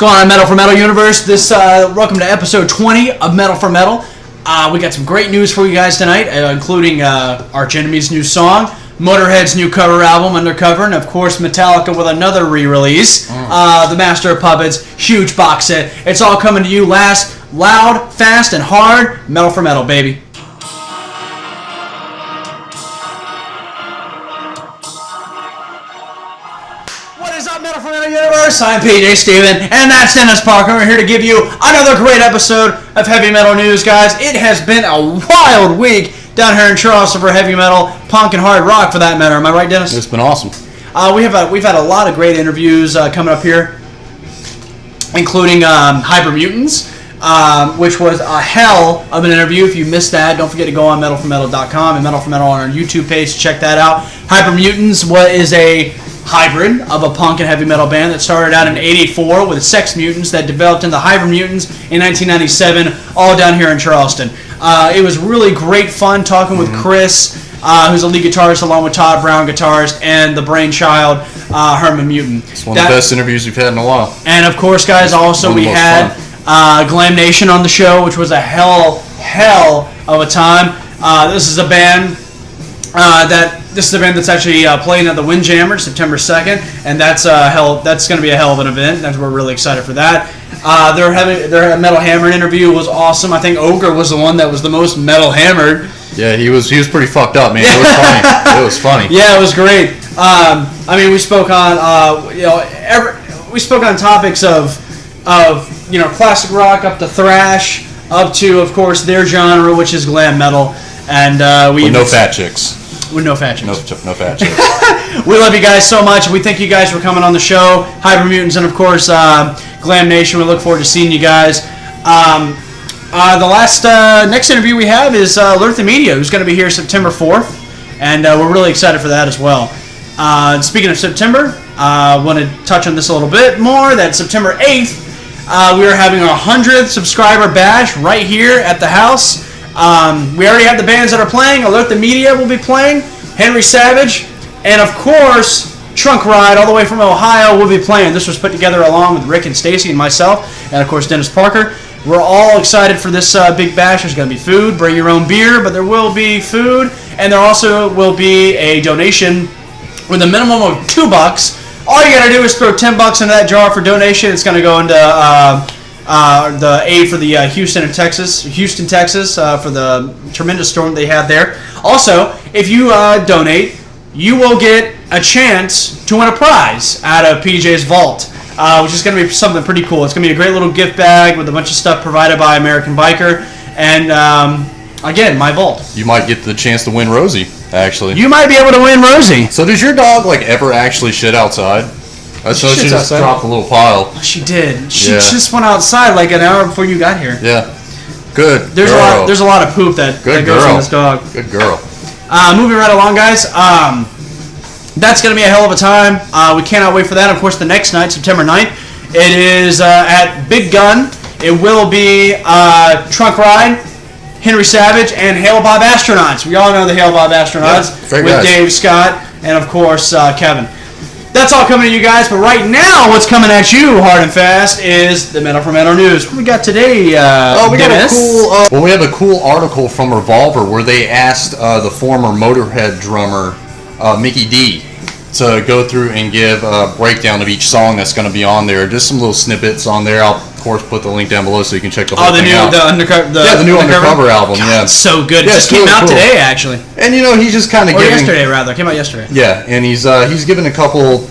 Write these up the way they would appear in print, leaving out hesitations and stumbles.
What's going on, Metal4Metal universe? Welcome to episode 20 of Metal4Metal. We got some great news for you guys tonight, including Arch Enemy's new song, Motorhead's new cover album, Undercover, and of course Metallica with another re-release, The Master of Puppets, huge box set. It's all coming to you loud, fast, and hard. Metal4Metal, baby. What is up, Metal4Metal universe? I'm PJ Steven, and that's Dennis Parker. We're here to give you another great episode of Heavy Metal News, guys. It has been a wild week down here in Charleston for heavy metal, punk, and hard rock, for that matter. Am I right, Dennis? It's been awesome. We've had a lot of great interviews coming up here, including Hyper Mutants, which was a hell of an interview. If you missed that, don't forget to go on Metal4Metal.com and Metal4Metal on our YouTube page to check that out. Hyper Mutants is a hybrid of a punk and heavy metal band that started out in '84 with Sex Mutants that developed into Hyper Mutants in 1997, all down here in Charleston. It was really great fun talking with Chris, who's a lead guitarist, along with Todd Brown, guitarist, and the brainchild, Herman Mutant. It's one of the best interviews we've had in a while. And of course, guys, also we had Glam Nation on the show, which was a hell of a time. This is a band that's actually playing at the Windjammer September 2nd, and that's going to be a hell of an event. We're really excited for that. Their Metal Hammered interview was awesome. I think Ogre was the one that was the most metal hammered. Yeah, he was pretty fucked up, man. It was funny. It was funny. Yeah, it was great. We spoke on we spoke on topics of classic rock up to thrash, up to, of course, their genre, which is glam metal, and with no fat chicks. With no fat chicks. No fat chicks. We love you guys so much. We thank you guys for coming on the show. Hyper Mutants and, of course, Glam Nation. We look forward to seeing you guys. The next interview we have is Lertha Media, who's going to be here September 4th, and we're really excited for that as well. Speaking of September, I want to touch on this a little bit more. That September 8th, we are having our 100th subscriber bash right here at the house. We already have the bands that are playing. Alert the Media will be playing. Henry Savage. And, of course, Trunk Ride, all the way from Ohio, will be playing. This was put together along with Rick and Stacy and myself. And, of course, Dennis Parker. We're all excited for this big bash. There's going to be food. Bring your own beer, but there will be food. And there also will be a donation with a minimum of $2. All you got to do is throw $10 into that jar for donation. It's going to go into the aid for the Houston, Texas, for the tremendous storm they had there. Also, if you donate, you will get a chance to win a prize out of PJ's vault, which is going to be something pretty cool. It's going to be a great little gift bag with a bunch of stuff provided by American Biker, and again, my vault. You might get the chance to win Rosie, actually. You might be able to win Rosie. So does your dog ever actually shit outside? I saw she just dropped a little pile. She did. She just went outside like an hour before you got here. Yeah. Good. There's a lot of poop that goes on this dog. Good girl. Moving right along, guys. That's going to be a hell of a time. We cannot wait for that. Of course, the next night, September 9th, it is at Big Gun. It will be Trunk Ride, Henry Savage, and Hail Bob Astronauts. We all know the Hail Bob Astronauts with Dave Scott and, of course, Kevin. That's all coming to you guys, but right now, what's coming at you hard and fast is the Metal4Metal news. What we got today, we have a cool article from Revolver where they asked the former Motorhead drummer, Mickey D, to go through and give a breakdown of each song that's going to be on there. Just some little snippets on there. I'll, of course, put the link down below so you can check the whole thing out. The new Undercover album. God, it's so good. It just came out today, actually. And he's just kind of giving. Yesterday, rather. It came out yesterday. Yeah, and he's given a couple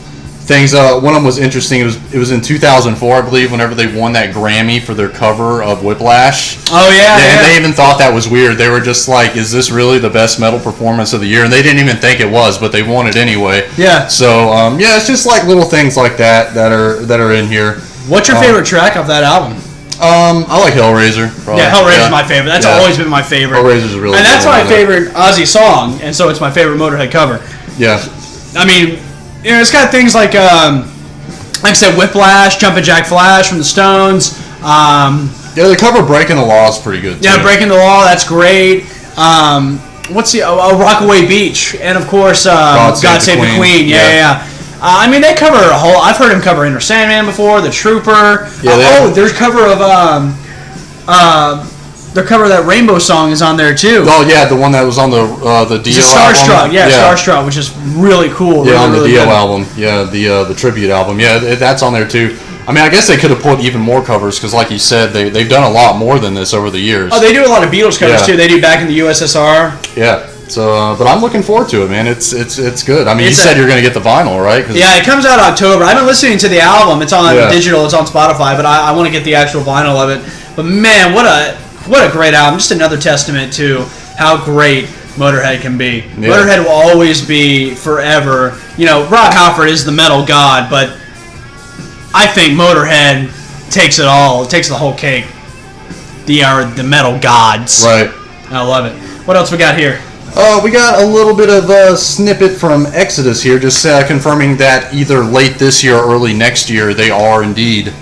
things. One of them was interesting. It was in 2004, I believe, whenever they won that Grammy for their cover of Whiplash. Oh yeah. And they even thought that was weird. They were just like, "Is this really the best metal performance of the year?" And they didn't even think it was, but they won it anyway. Yeah. So it's just like little things like that are in here. What's your favorite track off that album? I like Hellraiser. Probably. Yeah, Hellraiser's my favorite. That's always been my favorite. Hellraiser's really. And that's my favorite Ozzy song, and so it's my favorite Motorhead cover. Yeah. I mean, it's got things like I said, Whiplash, Jumpin' Jack Flash from the Stones. The cover Breaking the Law is pretty good, too. Yeah, Breaking the Law, that's great. What's the Rockaway Beach, and of course God Save the Queen. Yeah. I mean, they cover a whole. I've heard him cover Enter Sandman before, The Trooper. Yeah, there's cover of their cover of that Rainbow song is on there too. Oh yeah, the one that was on the Dio Starstruck, album. yeah, Starstruck, which is really cool. Yeah, really, on the really Dio good. album. Yeah, the tribute album. Yeah, that's on there too. I mean, I guess they could have put even more covers because, like you said, they've done a lot more than this over the years. Oh, they do a lot of Beatles covers too. They do Back in the USSR. Yeah. So, but I'm looking forward to it, man. It's good. I mean, you said you're going to get the vinyl, right? Yeah, it comes out October. I've been listening to the album. It's on digital. It's on Spotify, but I want to get the actual vinyl of it. But man, what a great album! Just another testament to how great Motorhead can be. Yeah. Motorhead will always be forever. You know, Rob Halford is the metal god, but I think Motorhead takes it all. It takes the whole cake. They are the metal gods. Right. I love it. What else we got here? We got a little bit of a snippet from Exodus here, just confirming that either late this year or early next year, they are indeed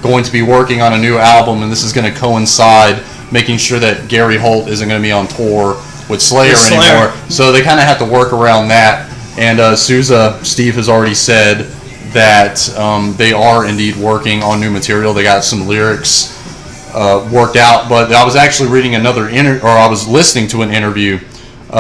going to be working on a new album, and this is going to coincide making sure that Gary Holt isn't going to be on tour with Slayer anymore. So they kind of have to work around that. And Sousa, Steve has already said that they are indeed working on new material. They got some lyrics worked out, but I was actually reading I was listening to an interview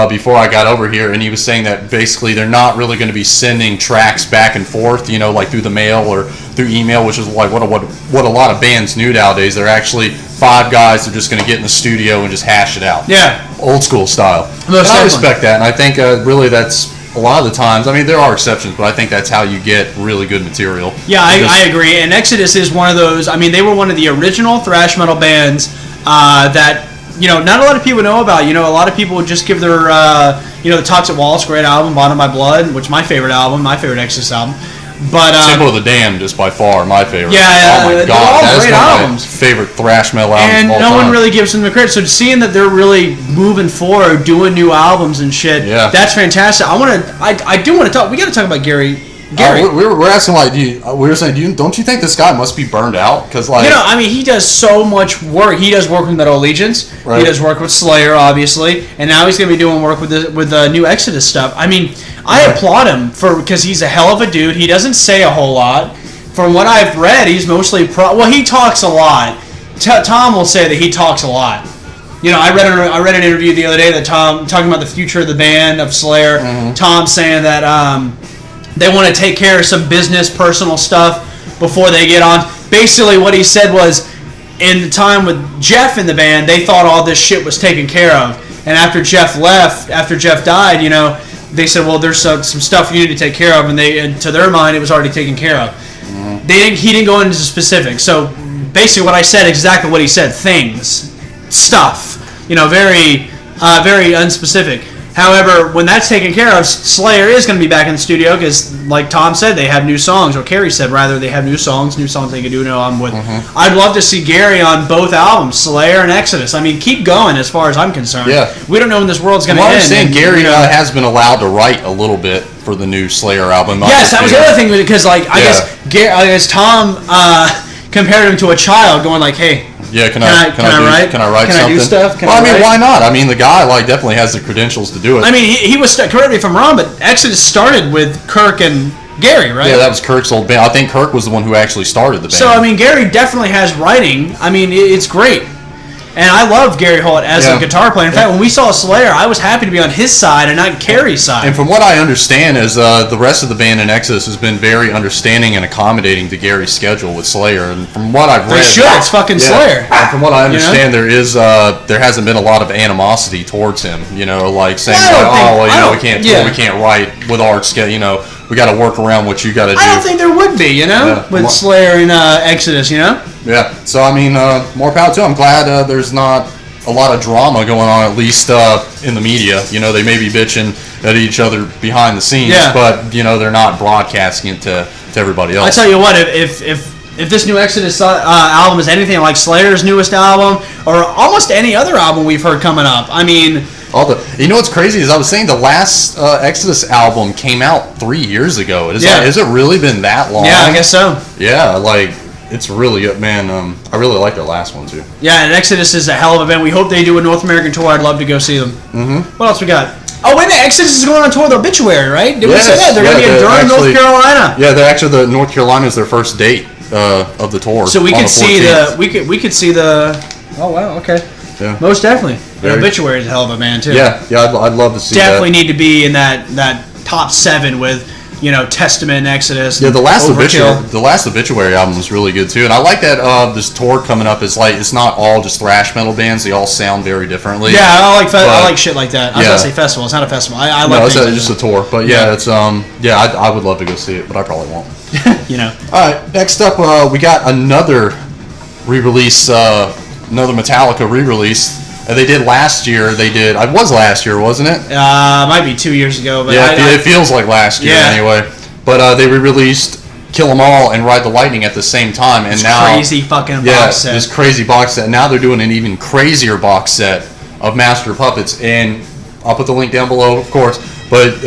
before I got over here, and he was saying that basically they're not really going to be sending tracks back and forth, you know, like through the mail or through email, which is like what a lot of bands do nowadays. They're actually 5 guys that are just going to get in the studio and just hash it out. Yeah. Old school style. And I respect that, and I think really that's a lot of the times. I mean, there are exceptions, but I think that's how you get really good material. Yeah, I agree. And Exodus is one of those. I mean, they were one of the original thrash metal bands that, you know, not a lot of people know about. You know, a lot of people would just give their, the Toxic Waltz, great album, Bottom by Blood, which is my favorite album, my favorite Exodus album. But Symbol of the Damned is by far my favorite. Yeah, oh my god, that is one of my favorite thrash metal albums. And of all no time. one really gives them the credit. So seeing that they're really moving forward, doing new albums and shit, that's fantastic. I do want to talk. We got to talk about Gary. We're asking like, don't you think this guy must be burned out? Because like, you know, I mean, he does so much work. He does work with Metal Allegiance. Right. He does work with Slayer, obviously, and now he's going to be doing work with the new Exodus stuff. I mean, I applaud him because he's a hell of a dude. He doesn't say a whole lot. From what I've read, he's mostly he talks a lot. Tom will say that he talks a lot. You know, I read an interview the other day that Tom talking about the future of the band of Slayer. Mm-hmm. Tom saying that they want to take care of some business, personal stuff before they get on. Basically, what he said was, in the time with Jeff in the band, they thought all this shit was taken care of. And after Jeff died, you know, they said, well, there's some stuff you need to take care of, and to their mind, it was already taken care of. Mm-hmm. He didn't go into specifics. So basically, what I said, exactly what he said: things, stuff. You know, very unspecific. However, when that's taken care of, Slayer is going to be back in the studio because, like Tom said, they have new songs, or Carrie said, rather, they have new songs they can do no album with. Mm-hmm. I'd love to see Gary on both albums, Slayer and Exodus. I mean, keep going as far as I'm concerned. Yeah. We don't know when this world's going to end. I'm saying Gary has been allowed to write a little bit for the new Slayer album. Yes, that was the other thing, because I guess Tom compared him to a child, going like, hey, yeah, can I write something? Can I do stuff? I mean, why not? I mean, the guy definitely has the credentials to do it. I mean, he was, correct me if I'm wrong, but Exodus started with Kirk and Gary, right? Yeah, that was Kirk's old band. I think Kirk was the one who actually started the band. So, I mean, Gary definitely has writing. I mean, it's great. And I love Gary Holt as a guitar player. In fact, when we saw Slayer, I was happy to be on his side and not Carrie's side. And from what I understand is the rest of the band in Exodus has been very understanding and accommodating to Gary's schedule with Slayer. And from what I've read... They should. It's fucking Slayer. And from what I understand, there hasn't been a lot of animosity towards him. You know, like saying, we can't write with our schedule. You know, we got to work around what you got to do. I don't think there would be, you know, with Slayer and Exodus, you know? Yeah, so I mean, more power to them. I'm glad there's not a lot of drama going on, at least in the media. You know, they may be bitching at each other behind the scenes, but, you know, they're not broadcasting it to everybody else. I tell you what, if this new Exodus album is anything like Slayer's newest album, or almost any other album we've heard coming up, I mean... You know what's crazy is I was saying the last Exodus album came out 3 years ago. Has it really been that long? Yeah, I guess so. Yeah, it's really good, man. I really like their last one too. Yeah, and Exodus is a hell of a band. We hope they do a North American tour. I'd love to go see them. Mm-hmm. What else we got? Oh, wait a minute. Exodus is going on tour with Obituary, right? Did we say that? They're going to be in Durham, North Carolina. Yeah, they're actually the North Carolina is their first date of the tour. So we could see we could see the. Oh wow, okay. Yeah. Most definitely. Obituary is a hell of a band too. Yeah, I'd love to see definitely need to be in that top 7 with, Testament, Exodus. Yeah, the last Obituary album was really good too, and I like that this tour coming up is like it's not all just thrash metal bands; they all sound very differently. Yeah, I like shit like that. I was gonna say festival. It's not a festival. I like. No, it's just a tour, but it's I would love to go see it, but I probably won't. All right, next up we got another re-release, another Metallica re-release. They did last year. It was last year, wasn't it? Might be 2 years ago. But it feels like last year anyway. But they re-released Kill 'Em All and Ride the Lightning at the same time, and now crazy fucking box set. This crazy box set. Now they're doing an even crazier box set of Master of Puppets, and I'll put the link down below, of course. But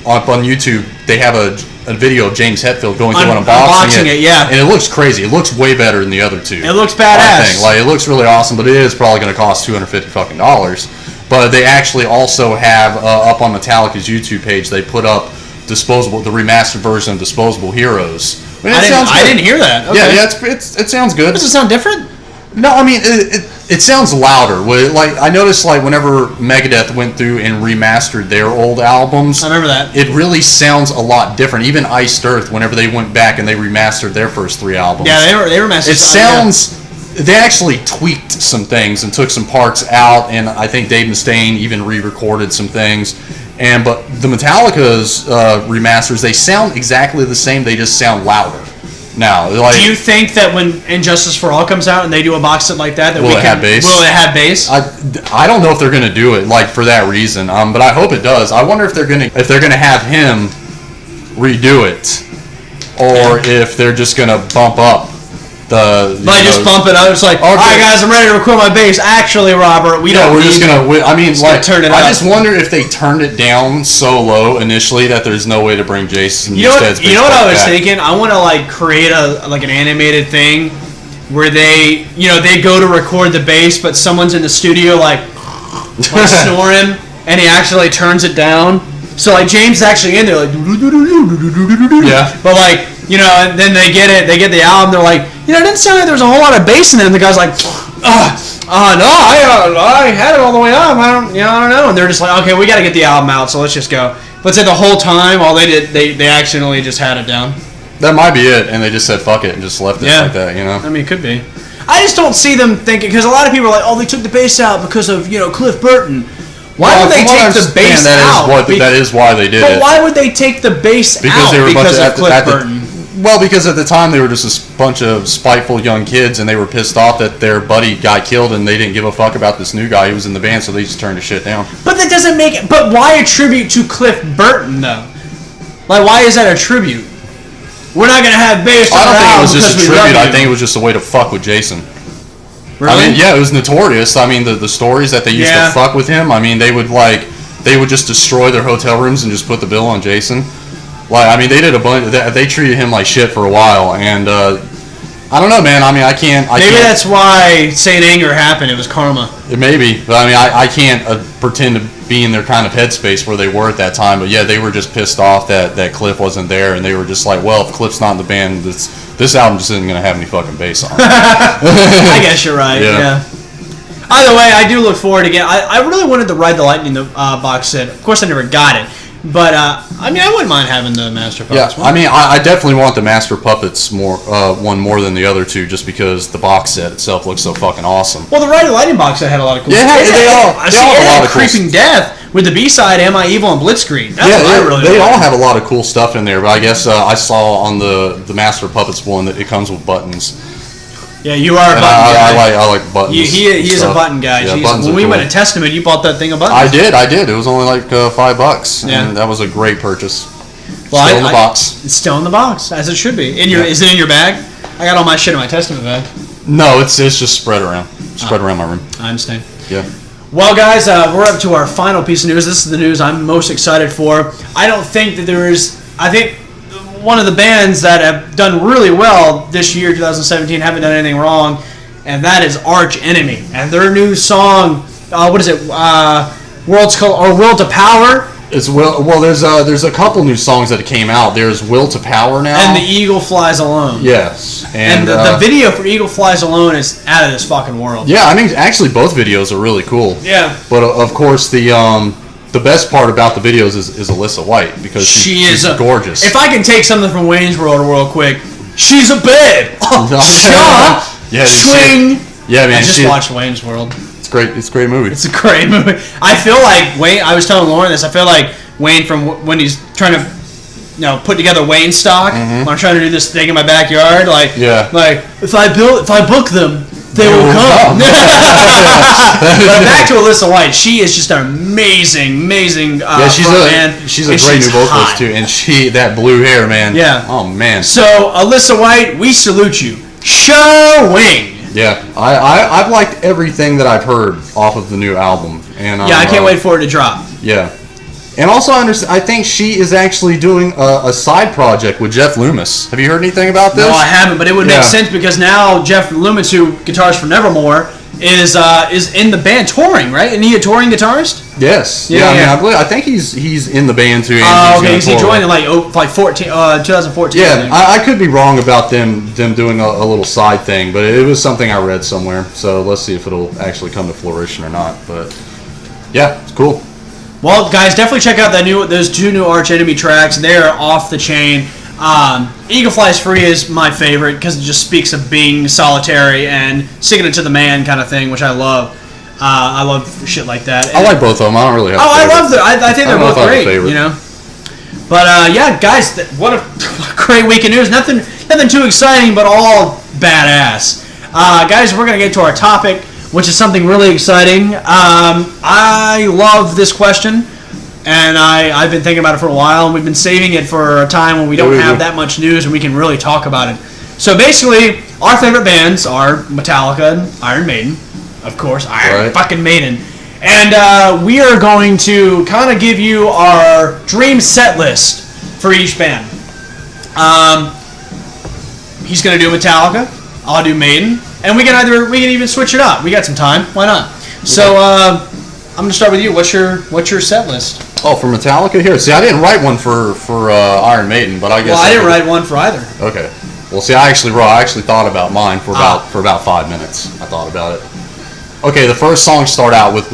on YouTube, they have a video of James Hetfield going through and unboxing it. Yeah. And it looks crazy. It looks way better than the other two. It looks badass. I think. Like, it looks really awesome, but it is probably going to cost $250 fucking dollars. But they actually also have up on Metallica's YouTube page, they put up the remastered version of Disposable Heroes. I didn't hear that. Okay. Yeah, it sounds good. Does it sound different? No, I mean it sounds louder. Like I noticed, like whenever Megadeth went through and remastered their old albums, I remember that. It really sounds a lot different. Even Iced Earth, whenever they went back and they remastered their first 3 albums, yeah, they remastered. It sounds. They actually tweaked some things and took some parts out, and I think Dave Mustaine even re-recorded some things. But the Metallica's remasters, they sound exactly the same. They just sound louder. Now, do you think that when Injustice for All comes out and they do a box set like that, will it have bass? Will it have bass? I don't know if they're going to do it like for that reason, but I hope it does. I wonder if they're going to have him redo it, or if they're just going to bump up just bump it up. It's like, all right, guys, I'm ready to record my bass. Actually, Robert, we're just gonna. I mean, like, turn it up. I just wonder if they turned it down so low initially that there's no way to bring Jason. You know what I was thinking? I want to create an animated thing where they go to record the bass, but someone's in the studio snoring, and he actually turns it down. So James is actually in there yeah, but and then they get the album. They're like, it didn't sound like there was a whole lot of bass in it. And the guy's like, no, I had it all the way up. I don't know. And they're just like, okay, we got to get the album out, so let's just go. Let's say the whole time, all they did, they accidentally just had it down. That might be it, and they just said fuck it and just left it like that. I mean, it could be. I just don't see them thinking, because a lot of people are like, oh, they took the bass out because of Cliff Burton. Why would they take the bass out? That is why they did it. But why would they take the bass out because of Cliff Burton? Well, because at the time they were just a bunch of spiteful young kids, and they were pissed off that their buddy got killed, and they didn't give a fuck about this new guy who was in the band, so they just turned the shit down. But that doesn't make it. But why a tribute to Cliff Burton though? Why is that a tribute? We're not gonna have bass. I don't think it was just a tribute. I think it was just a way to fuck with Jason. Really? I mean, yeah, it was notorious. I mean, the stories that they used to fuck with him. I mean, they would just destroy their hotel rooms and just put the bill on Jason. I mean, they did a bunch. They treated him like shit for a while, and I don't know, man. I mean, I can't. Maybe that's why Saint Anger happened. It was karma. Maybe, but I mean, I can't pretend to be in their kind of headspace where they were at that time. But yeah, they were just pissed off that Cliff wasn't there, and they were just like, well, if Cliff's not in the band, this album just isn't gonna have any fucking bass on it. I guess you're right. Yeah. Either way, I do look forward again. I really wanted to Ride the Lightning box set. Of course, I never got it. But, I mean, I wouldn't mind having the Master Puppets one. I mean, I definitely want the Master Puppets one more than the other two, just because the box set itself looks so fucking awesome. Well, the Ride the Lightning box set had a lot of cool stuff. Yeah, they all have a lot of cool Creeping Death with the B-side, Am I Evil, and Blitzkrieg. That's they all have a lot of cool stuff in there, but I guess I saw on the Master Puppets one that it comes with buttons. Yeah, you are a button guy. I like buttons. He is a button guy. Yeah, when we went to Testament, you bought that thing of buttons. I did. It was only like $5, and that was a great purchase. Well, still in the box. It's still in the box, as it should be. Is it in your bag? I got all my shit in my Testament bag. No, it's just spread around. Around my room. I understand. Yeah. Well, guys, we're up to our final piece of news. This is the news I'm most excited for. I don't think that there is... I think one of the bands that have done really well this year, 2017, haven't done anything wrong, and that is Arch Enemy. And their new song, what is it? Will to Power. It's well. There's a couple new songs that came out. There's Will to Power now, and The Eagle Flies Alone. Yes, and the video for Eagle Flies Alone is out of this fucking world. Yeah, I mean, actually, both videos are really cool. Yeah, but of course the best part about the videos is Alyssa White because she's gorgeous. If I can take something from Wayne's World real quick, she's a bed. Yeah, swing. Yeah, man. I just watched Wayne's World. It's great. It's a great movie. It's a great movie. I feel like Wayne. I was telling Lauren this. I feel like Wayne from when he's trying to, put together Wayne stock. When I'm trying to do this thing in my backyard, like if I book them, they will come. But back to Alyssa White. She is just an amazing. She's a great new vocalist too, and that blue hair, man. Yeah. Oh man. So Alyssa White, we salute you. Showing. Yeah, I've liked everything that I've heard off of the new album, and I can't wait for it to drop. Yeah, and also I think she is actually doing a side project with Jeff Loomis. Have you heard anything about this? No, I haven't, but it would make sense because now Jeff Loomis, who guitars for Nevermore, is in the band touring, right? Isn't he a touring guitarist? Yes. Yeah. I think he's in the band too. Okay. He joined in like 2014. Yeah, I could be wrong about them doing a little side thing, but it was something I read somewhere. So let's see if it'll actually come to fruition or not. But yeah, it's cool. Well, guys, definitely check out those 2 new Arch Enemy tracks. They are off the chain. Eagle Flies Free is my favorite because it just speaks of being solitary and sticking it to the man kind of thing, which I love. I love shit like that. I like both of them. I don't really have. I love them. I think they're both great. But yeah, guys, what a great week of news. Nothing too exciting, but all badass. Guys, we're gonna get to our topic, which is something really exciting. I love this question. And I've been thinking about it for a while, and we've been saving it for a time when we don't have that much news and we can really talk about it. So basically, our favorite bands are Metallica and Iron Maiden. Of course, Iron fucking Maiden. And we are going to kind of give you our dream set list for each band. He's going to do Metallica, I'll do Maiden, and we can even switch it up. We got some time, why not? So I'm going to start with you. What's your set list? Oh, for Metallica here. See, I didn't write one for Iron Maiden, but I guess. Well, I didn't write one for either. Okay. Well, see, I actually thought about mine for about 5 minutes. I thought about it. Okay, the first song start out with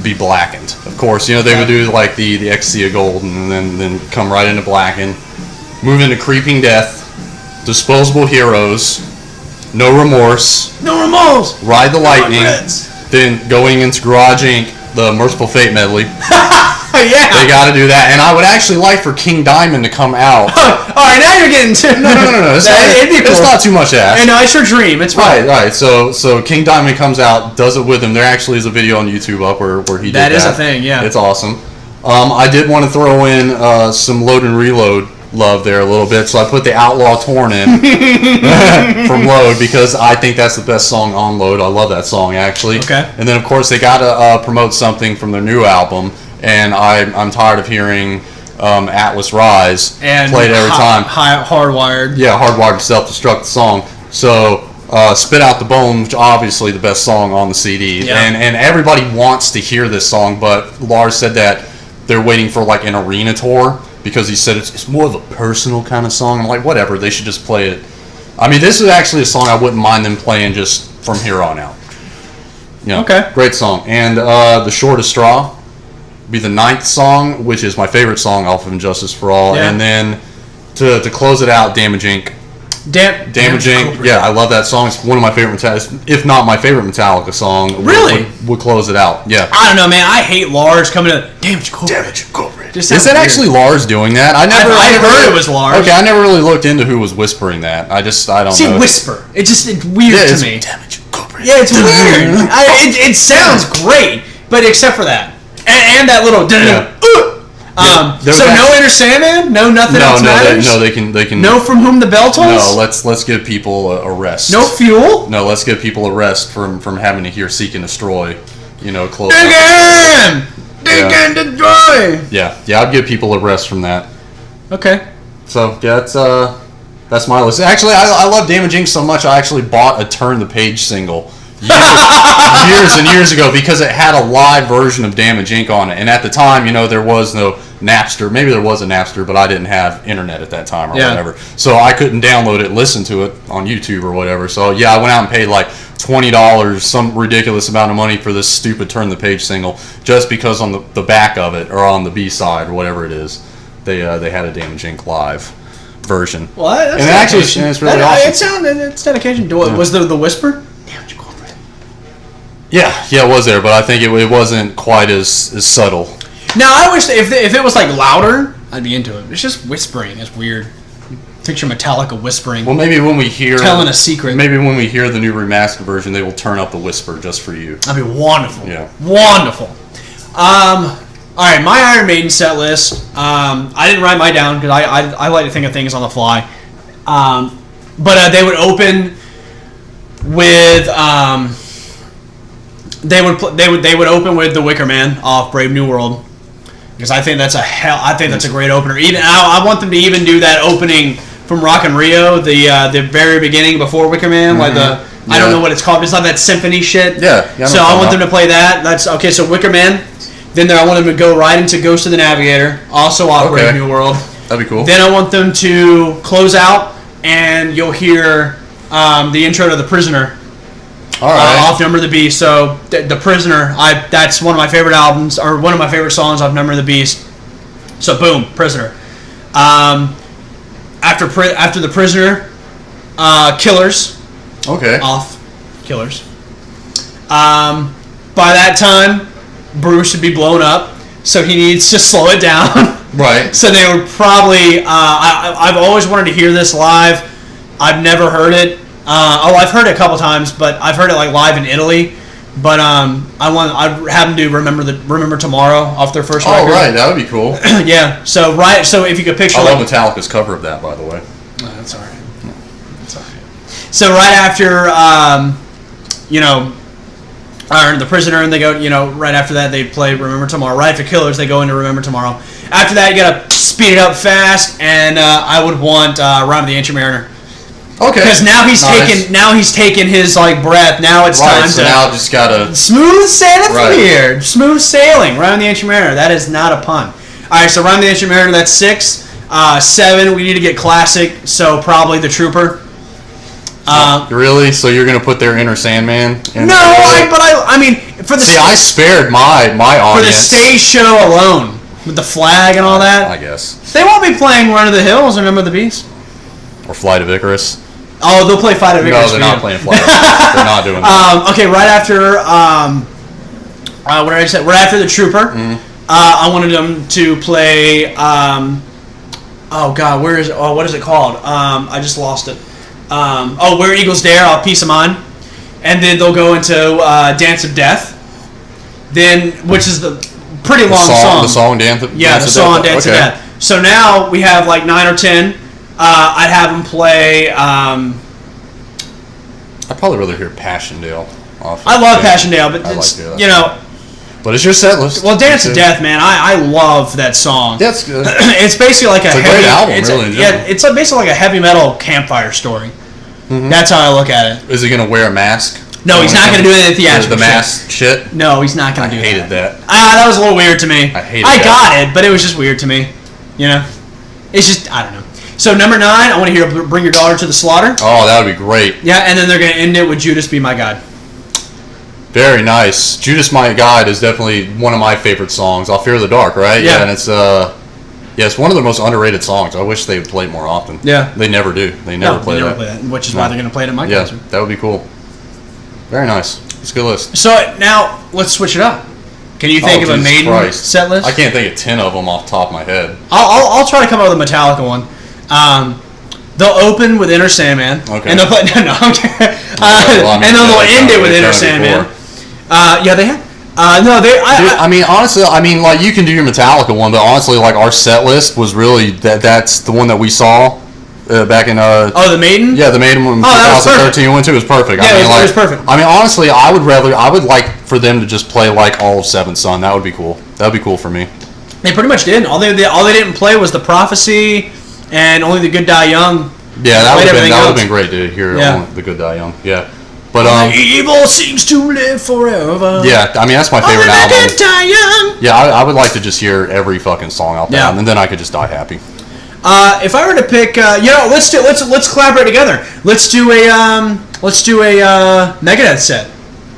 be Blackened. Of course, they would do like the Ecstasy of Gold, and then come right into Blackened, move into Creeping Death, Disposable Heroes, No Remorse, Ride the Lightning, then going into Garage Inc., the Merciful Fate medley. Yeah. They got to do that. And I would actually like for King Diamond to come out. All right, now you're getting to... No. It's not too much to ask. No, it's your dream. It's fine. Right. So King Diamond comes out, does it with him. There actually is a video on YouTube up where he did that. That is a thing, yeah. It's awesome. I did want to throw in some Load and Reload love there a little bit, so I put the Outlaw Torn in from Load because I think that's the best song on Load. I love that song, actually. Okay. And then, of course, they got to promote something from their new album, and I'm tired of hearing Atlas Rise and played every time. Hardwired. Yeah, Hardwired to Self-Destruct the song. So Spit Out the Bone, which obviously the best song on the CD. Yeah. And everybody wants to hear this song, but Lars said that they're waiting for like an arena tour because he said it's more of a personal kind of song. I'm like, whatever, they should just play it. I mean, this is actually a song I wouldn't mind them playing just from here on out. Okay. Great song. And The Shortest Straw be the 9th song, which is my favorite song off of Injustice for All. Yeah. And then to close it out, Damage Inc. Damage Inc. Yeah, I love that song. It's one of my favorite if not my favorite Metallica song. Really? Would close it out. Yeah. I don't know, man. I hate Lars coming to Damage Corporate. Is that actually Lars doing that? I heard it was Lars. Okay, I never really looked into who was whispering that. I don't know. See, whisper. It's weird to me. Damage Corporate. Yeah, it's weird. It sounds great, but except for that. And that little so no Enter Sandman? No nothing else matters? No, they can. No From Whom the Bell Tolls? No, let's give people a rest. No Fuel? No, let's give people a rest from having to hear Seek and Destroy. Close. Dig and Destroy. Yeah, I'd give people a rest from that. Okay. So yeah, that's my list. Actually, I love Damage Inc. so much. I actually bought a Turn the Page single years and years ago, because it had a live version of Damage Inc. on it. And at the time, there was no Napster. Maybe there was a Napster, but I didn't have internet at that time or whatever. So I couldn't download it, listen to it on YouTube or whatever. So yeah, I went out and paid like $20, some ridiculous amount of money for this stupid Turn the Page single, just because on the back of it, or on the B-side or whatever it is, they had a Damage Inc. live version. Well, that's and actually it's really awesome. It's dedication. Was there the Whisper? Damage Inc. Yeah, it was there, but I think it wasn't quite as subtle. Now, I wish if it was like louder, I'd be into it. It's just whispering. It's weird. Picture Metallica whispering. Well, maybe when we hear telling a secret. Maybe when we hear the new remastered version, they will turn up the whisper just for you. That'd be wonderful. Yeah, wonderful. All right, my Iron Maiden set list. I didn't write mine down because I like to think of things on the fly. But they would open with they would open with The Wicker Man off Brave New World, because I think that's a great opener. Even I want them to even do that opening from Rock in Rio, the very beginning before Wicker Man, like I don't know what it's called. It's not that symphony shit. Yeah. So I want them to play that. That's okay. So Wicker Man. Then I want them to go right into Ghost of the Navigator, also off Brave New World. That'd be cool. Then I want them to close out, and you'll hear the intro to The Prisoner. All right. Off Number of the Beast. So The Prisoner, that's one of my favorite albums, or one of my favorite songs off Number of the Beast. So boom, Prisoner. After The Prisoner, Killers. Okay. Off Killers. By that time, Bruce should be blown up, so he needs to slow it down. Right. So they would probably. I've always wanted to hear this live. I've never heard it. I've heard it a couple times, but I've heard it like live in Italy. But I'd have them do Remember Tomorrow off their first record. Oh right, that would be cool. Yeah. So if you could picture. I love Metallica's cover of that, by the way. Oh, that's all right. That's all right. So right after The Prisoner, and they go, right after that they play Remember Tomorrow. Right after Killers, they go into Remember Tomorrow. After that, you gotta speed it up fast, and I would want Rhyme of the Ancient Mariner. Okay. Because now he's taken his breath. Now it's time to. Now just gotta smooth sailing from here. Smooth sailing. Rhyme of the Ancient Mariner. That is not a pun. All right, so Rhyme of the Ancient Mariner. That's 6. 7. We need to get classic. So probably The Trooper. Really? So you're gonna put their Inner Sandman? I mean, for the I spared my audience for the stage show alone with the flag and all that. I guess they won't be playing Run of the Hills or Number of the Beast or Flight of Icarus. Oh, they'll play Flight of Icarus. No, they're not playing Flight of Icarus. They're not doing that. Okay, right after what did I say? Right after The Trooper, I wanted them to play. Oh God, where is it? Oh, what is it called? I just lost it. Where Eagles Dare, off Peace of Mind, and then they'll go into Dance of Death, which is the pretty long song. The song Dance of Dance of Death. So now we have like 9 or 10. I'd have them play. I'd probably rather hear Passchendaele. I love Passchendaele, but it's But it's your set list. Well, Dance to Death, man, I love that song. That's good. It's basically like it's a great album, really. It's basically like a heavy metal campfire story. Mm-hmm. That's how I look at it. Is he going to wear a mask? No, he's not going to do any theatrical the mask shit? No, he's not going to do that. I hated that. That was a little weird to me. I got it, but it was just weird to me. It's just, I don't know. So number 9, I want to hear Bring Your Daughter to the Slaughter. Oh, that would be great. Yeah, and then they're going to end it with Judas Be My God. Very nice. Judas My God is definitely one of my favorite songs. Off Fear of the Dark, right? Yeah. And it's one of the most underrated songs. I wish they would play it more often. Yeah. They never do. They never play that. Which is why they're going to play it at my concert. Yeah, that would be cool. Very nice. It's a good list. So now let's switch it up. Can you think of a Maiden set list? I can't think of 10 of them off the top of my head. I'll try to come up with a Metallica one. They'll open with Inner Sandman. Okay. And they'll play and then they'll end it with Inner Sandman. Yeah, they have. Honestly, like you can do your Metallica one, but honestly, like our set list was really that's the one that we saw back in. The Maiden. Yeah, the Maiden one. 2013 went to was perfect. Yeah, it was perfect. Honestly, I would like for them to just play like all of Seventh Son. That would be cool. That would be cool for me. They pretty much did. All they didn't play was the Prophecy and Only the Good Die Young. Yeah, that would have been great to hear. The Good Die Young. Yeah. But evil seems to live forever. Yeah, I mean that's my favorite album. Yeah, I would like to just hear every fucking song out there, and then I could just die happy. If I were to pick, let's collaborate together. Let's do a Megadeth set.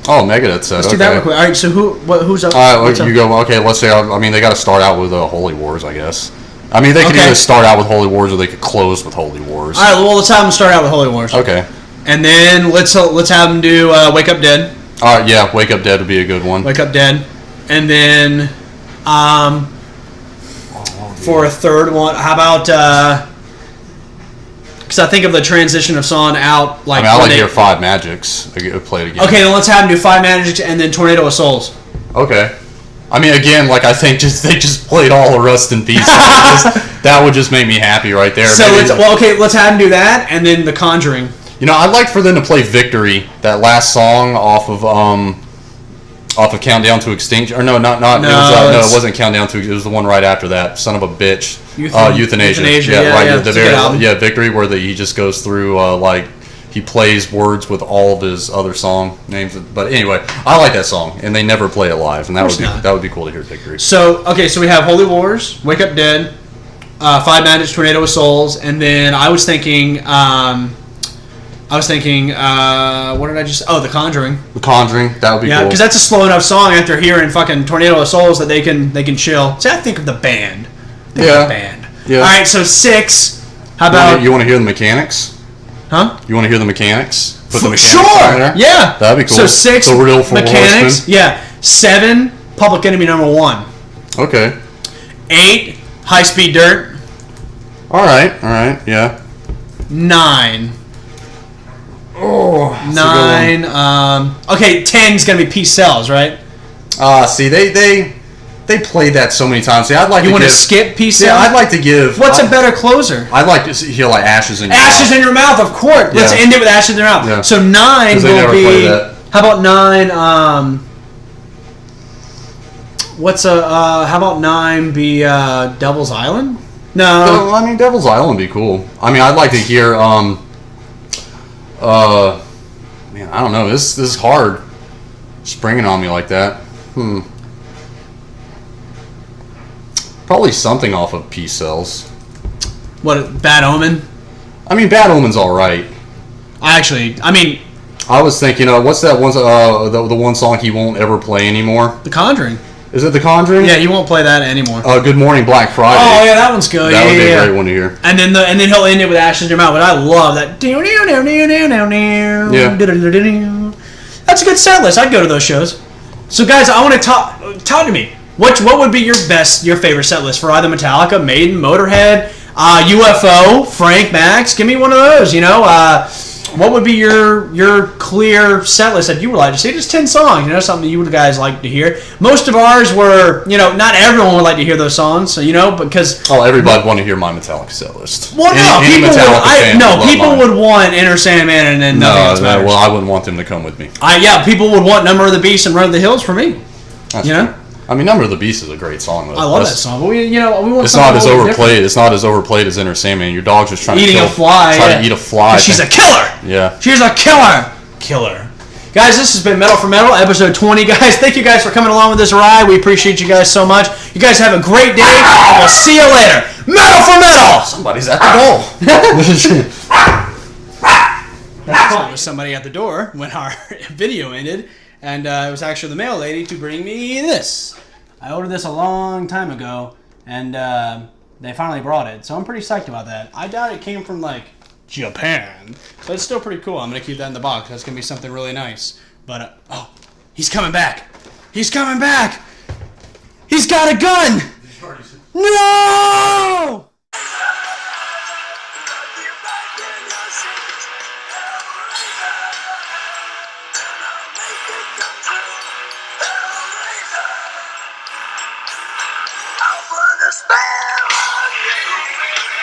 Oh, Megadeth set. Let's do that real quick. All right, so who's up? All right, you go. Okay, let's say. I mean, they got to start out with Holy Wars, I guess. I mean, they could either start out with Holy Wars or they could close with Holy Wars. All right, well, let's have them start out with Holy Wars. Okay. And then let's have them do Wake Up Dead. All right, yeah, Wake Up Dead would be a good one. Wake Up Dead. And then for a third one, how about... Because I think of the transition of song out... Like, I like to hear Five Magics. Play it again. Okay, then let's have them do Five Magics and then Tornado of Souls. Okay. I mean, again, like I think they just played all of Rust in Pieces. That would just make me happy right there. So let's have them do that and then The Conjuring. You know, I'd like for them to play "Victory," that last song off of "Countdown to Extinction." Or no, it wasn't "Countdown to." It was the one right after that. Son of a bitch. Euthanasia. Yeah, "Victory," where he just goes through like he plays words with all of his other song names. But anyway, I like that song, and they never play it live, and that would be cool to hear "Victory." So we have Holy Wars, Wake Up Dead, Five Magics, Tornado of Souls, and then I was thinking, what did I just... Oh, The Conjuring. The Conjuring, that would be cool. Yeah, because that's a slow enough song after hearing fucking Tornado of Souls that they can chill. See, I think of the band. Yeah. All right, so 6. How about... You want to hear the Mechanics? Huh? You want to hear the Mechanics? Put the Mechanics on there? Yeah. That'd be cool. So 6, the real Mechanics. Yeah. 7, Public Enemy #1. Okay. 8, High Speed Dirt. All right, yeah. 9. Oh, 9. Okay, 10's gonna be Peace Sells, right? See, they played that so many times. See, I'd like. You want to skip Peace Sells? Yeah, I'd like to give. What's a better closer? I'd like to hear like Ashes in Your Mouth. Ashes in Your Mouth, of course. Let's end it with Ashes in Your Mouth. Yeah. So 9 will be. How about 9? How about 9 be Devil's Island? No. I mean, Devil's Island would be cool. I mean, I'd like to hear. Man, I don't know. This is hard. Springing on me like that. Probably something off of Peace Sells. What, Bad Omen? I mean, Bad Omen's all right. I was thinking, what's that one? The one song he won't ever play anymore. The Conjuring. Is it The Conjuring? Yeah, he won't play that anymore. Good Morning Black Friday. Oh yeah, that one's good. That would be a great one to hear. And then he'll end it with Ashes in Your Mouth. But I love that. Yeah. That's a good set list. I'd go to those shows. So guys, I want to talk to me. What would be your favorite set list for either Metallica, Maiden, Motorhead, UFO, Frank, Max? Give me one of those. What would be your clear set list that you would like to see? Just 10 songs, something you guys like to hear. Most of ours were, not everyone would like to hear those songs, so, because... Oh, everybody would want to hear my Metallica set list. Well, people would want Enter Sandman and then Nothing Else Matters. Well, I wouldn't want them to come with me. People would want Number of the Beast and Run of the Hills for me. That's true. I mean, Number of the Beast is a great song, though. I love that song, but we want. It's not as overplayed. Different. It's not as overplayed as Enter Sandman. Your dog's just trying to eat a fly. She's a killer. Yeah. She's a killer. Guys, this has been Metal4Metal, episode 20. Guys, thank you guys for coming along with this ride. We appreciate you guys so much. You guys have a great day, and we'll see you later. Metal4Metal. Somebody's at the door. There was somebody at the door when our video ended. And it was actually the mail lady to bring me this. I ordered this a long time ago, and they finally brought it. So I'm pretty psyched about that. I doubt it came from, Japan. But it's still pretty cool. I'm going to keep that in the box. That's going to be something really nice. But, he's coming back. He's coming back. He's got a gun. No! Spell on you.